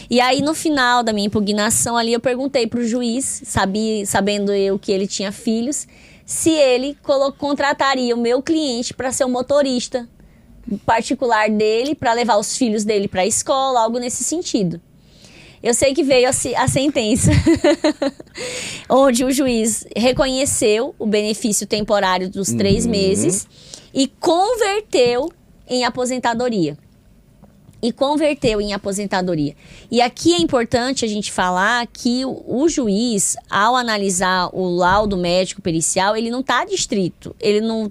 E aí, no final da minha impugnação ali, eu perguntei para o juiz, sabendo eu que ele tinha filhos, se ele contrataria o meu cliente para ser o motorista particular dele, para levar os filhos dele para a escola, algo nesse sentido. Eu sei que veio a sentença, onde o juiz reconheceu o benefício temporário dos 3 meses e converteu em aposentadoria. E aqui é importante a gente falar que o juiz, ao analisar o laudo médico pericial, ele não está distrito. Ele não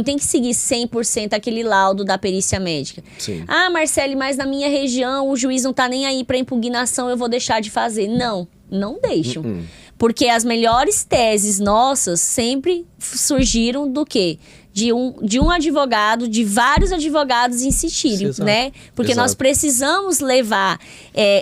tem que seguir 100% aquele laudo da perícia médica. Sim. Ah, Marcele, mas na minha região o juiz não está nem aí para impugnação, eu vou deixar de fazer. Não deixam. Porque as melhores teses nossas sempre surgiram do quê? De um advogado, de vários advogados insistirem, Exato. né? Porque nós precisamos levar,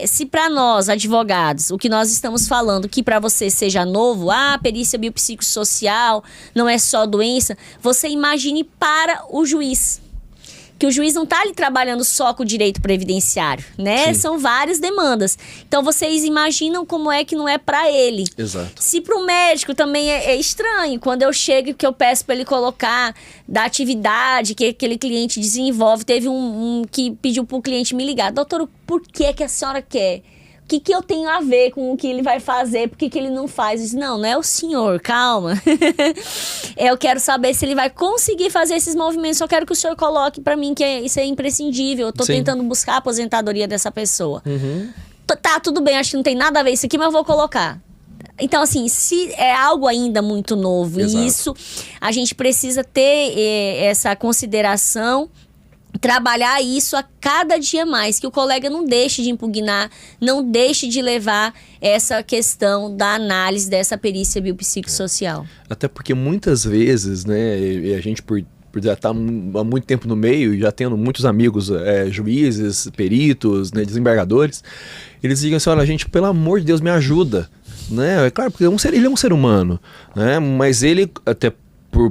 se para nós, advogados, o que nós estamos falando, que para você seja novo, perícia biopsicossocial, não é só doença, você imagine para o juiz. que o juiz não está ali trabalhando só com o direito previdenciário, né? Sim. São várias demandas. Então, vocês imaginam como é que não é para ele. Exato. Se para o médico também é estranho, quando eu chego que eu peço para ele colocar da atividade que aquele cliente desenvolve, teve um que pediu para o cliente me ligar, doutor, por que a senhora quer? O que eu tenho a ver com o que ele vai fazer? Por que ele não faz? Eu disse, não é o senhor, calma. Eu quero saber se ele vai conseguir fazer esses movimentos. Eu quero que o senhor coloque para mim que isso é imprescindível. Eu tô tentando buscar a aposentadoria dessa pessoa. Tá, tudo bem, acho que não tem nada a ver isso aqui, mas eu vou colocar. Então, assim, se é algo ainda muito novo, e isso a gente precisa ter essa consideração, trabalhar isso a cada dia mais, que o colega não deixe de impugnar, não deixe de levar essa questão da análise dessa perícia biopsicossocial. Até porque muitas vezes, né, e a gente por já estar há muito tempo no meio e já tendo muitos amigos juízes, peritos, né, desembargadores, eles dizem assim, olha, gente, pelo amor de Deus, me ajuda. Né? É claro, porque ele é um ser humano, né? Mas ele, até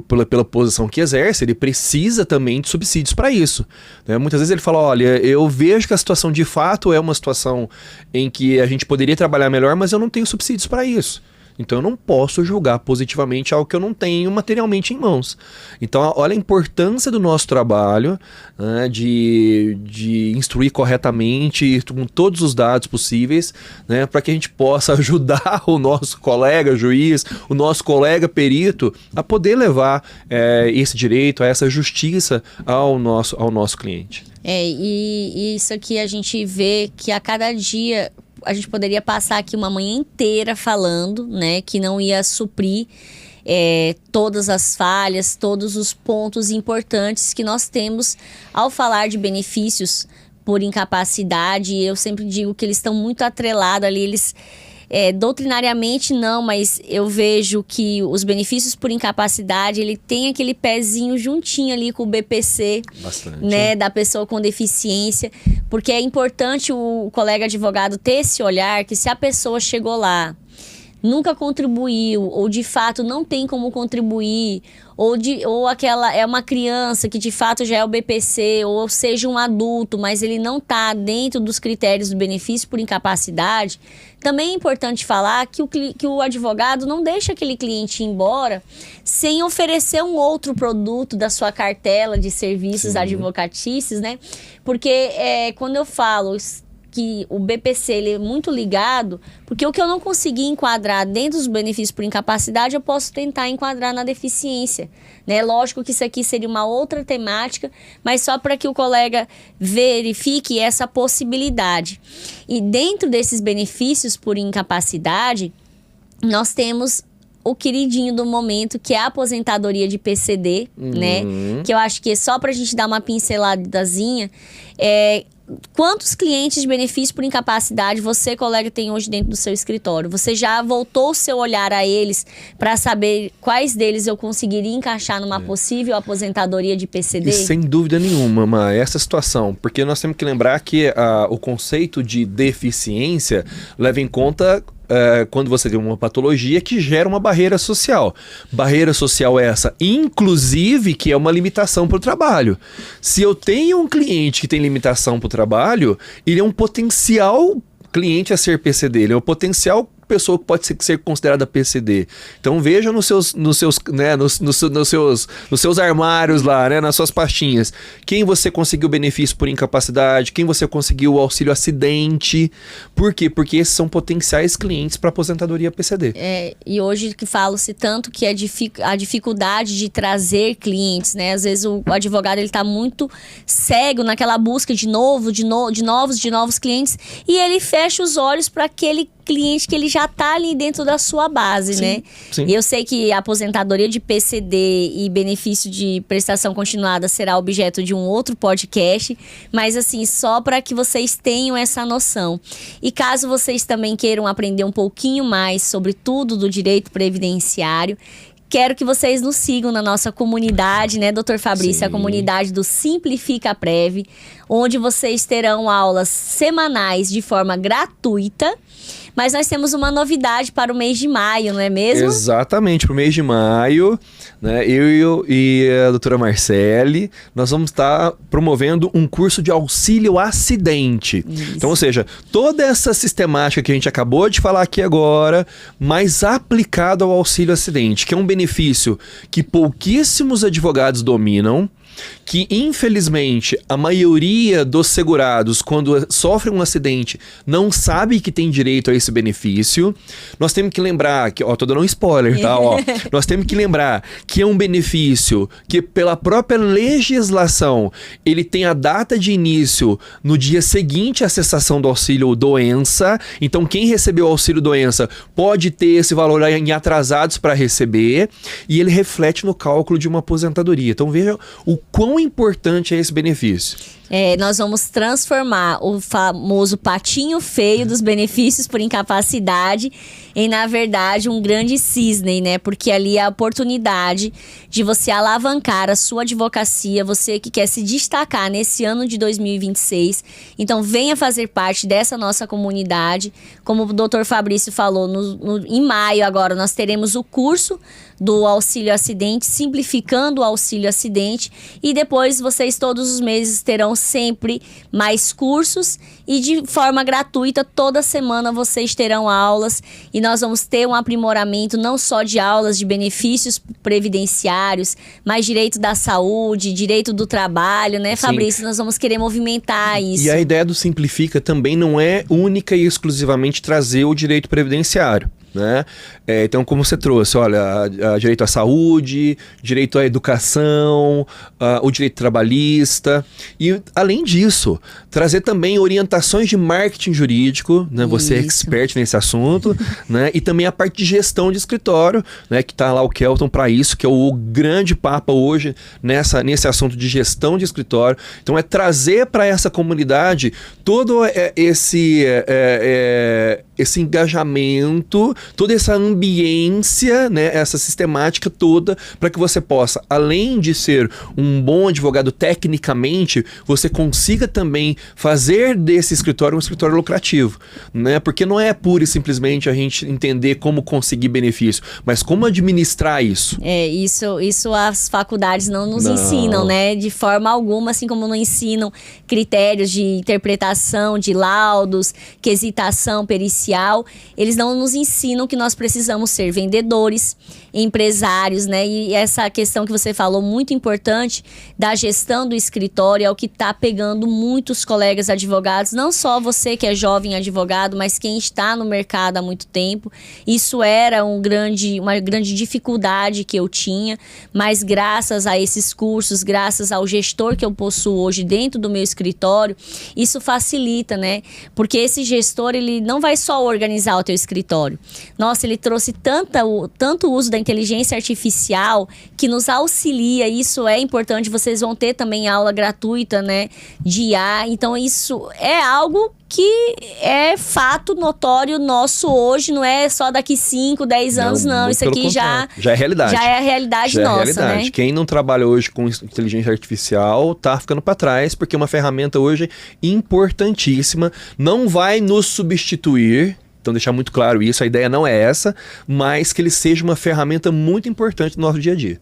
pela posição que exerce, ele precisa também de subsídios para isso, né? Muitas vezes ele fala, olha, eu vejo que a situação de fato é uma situação em que a gente poderia trabalhar melhor, mas eu não tenho subsídios para isso. Então eu não posso julgar positivamente algo que eu não tenho materialmente em mãos. Então olha a importância do nosso trabalho, né, de instruir corretamente, com todos os dados possíveis, né, para que a gente possa ajudar o nosso colega juiz, o nosso colega perito, a poder levar esse direito, essa justiça ao nosso cliente. E isso aqui a gente vê que a cada dia a gente poderia passar aqui uma manhã inteira falando, né, que não ia suprir todas as falhas, todos os pontos importantes que nós temos ao falar de benefícios por incapacidade. Eu sempre digo que eles estão muito atrelados ali, eles doutrinariamente não, mas eu vejo que os benefícios por incapacidade, ele tem aquele pezinho juntinho ali com o BPC, né, da pessoa com deficiência, porque é importante o colega advogado ter esse olhar que se a pessoa chegou lá, nunca contribuiu, ou de fato não tem como contribuir, ou aquela é uma criança que de fato já é o BPC, ou seja um adulto, mas ele não está dentro dos critérios do benefício por incapacidade, também é importante falar que o advogado não deixa aquele cliente ir embora sem oferecer um outro produto da sua cartela de serviços advocatícios, né? Porque quando eu falo que o BPC ele é muito ligado, porque o que eu não consegui enquadrar dentro dos benefícios por incapacidade, eu posso tentar enquadrar na deficiência, né? Lógico que isso aqui seria uma outra temática, mas só para que o colega verifique essa possibilidade. E dentro desses benefícios por incapacidade, nós temos o queridinho do momento, que é a aposentadoria de PCD, né? Que eu acho que é só para a gente dar uma pinceladazinha. Quantos clientes de benefício por incapacidade você, colega, tem hoje dentro do seu escritório? Você já voltou o seu olhar a eles para saber quais deles eu conseguiria encaixar numa possível aposentadoria de PCD? E sem dúvida nenhuma, essa situação, porque nós temos que lembrar que o conceito de deficiência leva em conta quando você tem uma patologia que gera uma barreira social. Barreira social essa, inclusive, que é uma limitação para o trabalho. Se eu tenho um cliente que tem limitação para o trabalho, ele é um potencial cliente a ser PCD, ele é um potencial pessoa que pode ser considerada PCD. Então veja nos seus armários lá, né, nas suas pastinhas, quem você conseguiu benefício por incapacidade, quem você conseguiu o auxílio acidente. Por quê? Porque esses são potenciais clientes para aposentadoria PCD. E hoje que falo-se tanto que a dificuldade de trazer clientes, né? Às vezes o advogado ele tá muito cego naquela busca de novos clientes, e ele fecha os olhos para aquele cliente que ele já está ali dentro da sua base, né? Sim. E eu sei que a aposentadoria de PCD e benefício de prestação continuada será objeto de um outro podcast, mas assim, só para que vocês tenham essa noção. E caso vocês também queiram aprender um pouquinho mais sobre tudo do direito previdenciário, quero que vocês nos sigam na nossa comunidade, né, Dr. Fabrício? A comunidade do Simplifica Prev, onde vocês terão aulas semanais de forma gratuita, Mas nós temos uma novidade para o mês de maio, não é mesmo? Exatamente, para o mês de maio, né, eu e a doutora Marcele, nós vamos estar promovendo um curso de auxílio acidente. Isso. Então, ou seja, toda essa sistemática que a gente acabou de falar aqui agora, mas aplicado ao auxílio acidente, que é um benefício que pouquíssimos advogados dominam, que infelizmente a maioria dos segurados, quando sofrem um acidente, não sabe que tem direito a esse benefício. Nós temos que lembrar que, tô dando um spoiler, tá? Nós temos que lembrar que é um benefício que, pela própria legislação, ele tem a data de início no dia seguinte à cessação do auxílio doença. Então, quem recebeu o auxílio doença pode ter esse valor em atrasados para receber, e ele reflete no cálculo de uma aposentadoria. Então, veja o quão importante é esse benefício. Nós vamos transformar o famoso patinho feio dos benefícios por incapacidade em, na verdade, um grande cisne, né? Porque ali é a oportunidade de você alavancar a sua advocacia, você que quer se destacar nesse ano de 2026. Então, venha fazer parte dessa nossa comunidade. Como o doutor Fabrício falou, em maio agora nós teremos o curso do auxílio acidente, simplificando o auxílio acidente, e depois vocês todos os meses terão sempre mais cursos, e de forma gratuita toda semana vocês terão aulas, e nós vamos ter um aprimoramento não só de aulas de benefícios previdenciários, mas direito da saúde, direito do trabalho, né, Fabrício? Sim. Nós vamos querer movimentar isso. E a ideia do Simplifica também não é única e exclusivamente trazer o direito previdenciário, né? Então, como você trouxe, olha, direito à saúde, direito à educação, o direito trabalhista, e além disso, trazer também orientações de marketing jurídico, né? Você é expert nesse assunto, né? E também a parte de gestão de escritório, né? Que tá lá o Kelton para isso, que é o grande papo hoje nesse assunto de gestão de escritório. Então, é trazer para essa comunidade todo esse engajamento, toda essa ambiência, né, essa sistemática toda, para que você possa, além de ser um bom advogado tecnicamente, você consiga também fazer desse escritório um escritório lucrativo, né? Porque não é pura e simplesmente a gente entender como conseguir benefício, mas como administrar isso. Isso as faculdades não nos ensinam, né? De forma alguma, assim como não ensinam critérios de interpretação, de laudos, quesitação pericial, eles não nos ensinam que nós precisamos ser vendedores, empresários, né? E essa questão que você falou, muito importante, da gestão do escritório, é o que está pegando muitos colegas advogados, não só você que é jovem advogado, mas quem está no mercado há muito tempo. Isso era uma grande dificuldade que eu tinha, mas graças a esses cursos, graças ao gestor que eu possuo hoje dentro do meu escritório, isso facilita, né? Porque esse gestor, ele não vai só organizar o teu escritório. Nossa, ele trouxe tanto uso da inteligência artificial que nos auxilia. Isso é importante. Vocês vão ter também aula gratuita, né, de IA. Então, isso é algo que é fato notório nosso hoje, não é só daqui 5, 10 anos, não. Isso aqui já é realidade. Já é a realidade nossa, né? Quem não trabalha hoje com inteligência artificial tá ficando para trás, porque é uma ferramenta hoje importantíssima, não vai nos substituir. Então, deixar muito claro isso, a ideia não é essa, mas que ele seja uma ferramenta muito importante no nosso dia a dia.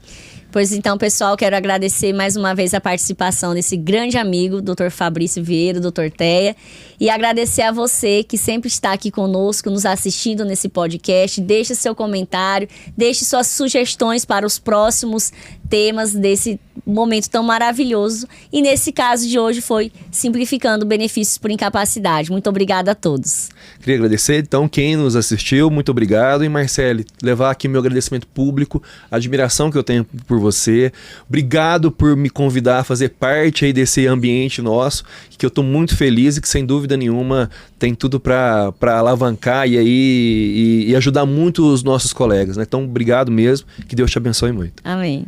Pois então, pessoal, quero agradecer mais uma vez a participação desse grande amigo, Dr. Fabrício Vieira, Dr. Teia, e agradecer a você que sempre está aqui conosco, nos assistindo nesse podcast. Deixe seu comentário, deixe suas sugestões para os próximos temas desse momento tão maravilhoso. E nesse caso de hoje foi simplificando benefícios por incapacidade. Muito obrigada a todos. Queria agradecer, então, quem nos assistiu, muito obrigado. E, Marcele, levar aqui meu agradecimento público, a admiração que eu tenho por você. Obrigado por me convidar a fazer parte aí desse ambiente nosso, que eu estou muito feliz e que, sem dúvida nenhuma, tem tudo para alavancar e ajudar muito os nossos colegas, né? Então, obrigado mesmo. Que Deus te abençoe muito. Amém.